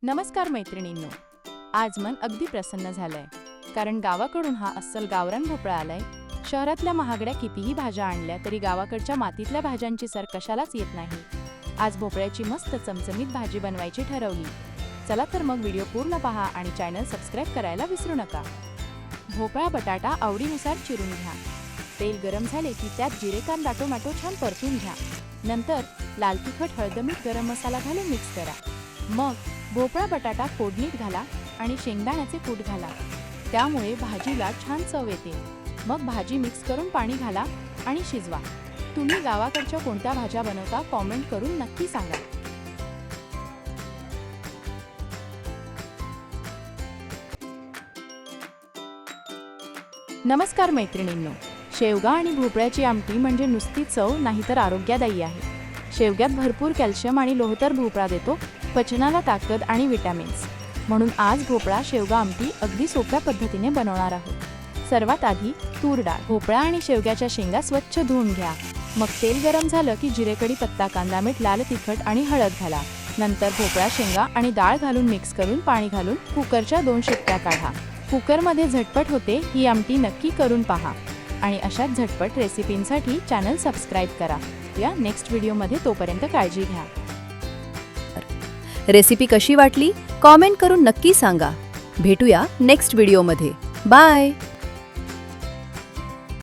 नमस्कार मैत्रिणींनो, आज मन अगदी प्रसन्न झालंय, कारण गावाकडून हा अस्सल गावरान भोपळा आलाय. शहरातल्या महागड्या कितीही भाज्या आणल्या तरी गावाकडच्या मातीतल्या भाज्यांची सर कशालाच येत नाही. आज भोपळ्याची मस्त चमचमीत भाजी बनवायची ठरवली. चला तर मग व्हिडिओ पूर्ण पहा आणि चॅनल सबस्क्राईब करायला विसरू नका. भोपळा बटाटा आवडीनुसार चिरून घ्या. तेल गरम झाले की त्यात जिरे कांदा टोमॅटो छान परतून घ्या. नंतर लाल तिखट हळद मीठ गरम मसाला घालून मिक्स करा. मग भोपळा बटाटा फोडणीत घाला आणि शेंगदाण्याचे कूट घाला. त्यामुळे भाजीला छान चव येते. मग भाजी मिक्स करून पाणी घाला आणि शिजवा. तुम्ही गावाकडच्या कोणत्या भाज्या बनवता कॉमेंट करून नक्की सांगा. नमस्कार मैत्रिणींनो, शेवगा आणि भोपळ्याची आमटी म्हणजे नुसती चव नाही तर आरोग्यदायी आहे. शेवग्यात भरपूर कॅल्शियम आणि लोह तर भोपळा देतो पचनाला ताकद आणि विटॅमिन्स. म्हणून आज भोपळा शेवगा आमटी अगदी सोप्या पद्धतीने बनवणार आहोत. सर्वात आधी तूर डाळ, भोपळा आणि शेवग्याच्या शेंगा स्वच्छ धुवून घ्या. मग तेल गरम झालं की जिरे कढीपत्ता कांदा मीठ लाल तिखट आणि हळद घाला. नंतर भोपळा शेंगा आणि डाळ घालून मिक्स करून पाणी घालून कुकरच्या 2 शिट्ट्या काढा. कुकरमध्ये झटपट होते ही आमटी नक्की करून पहा. आणि अशाच झटपट रेसिपींसाठी चॅनल सबस्क्राईब करा. या नेक्स्ट व्हिडिओमध्ये तोपर्यंत काळजी घ्या. रेसिपी कशी वाटली कॉमेंट करून नक्की सांगा. भेटूया नेक्स्ट व्हिडिओमध्ये. बाय.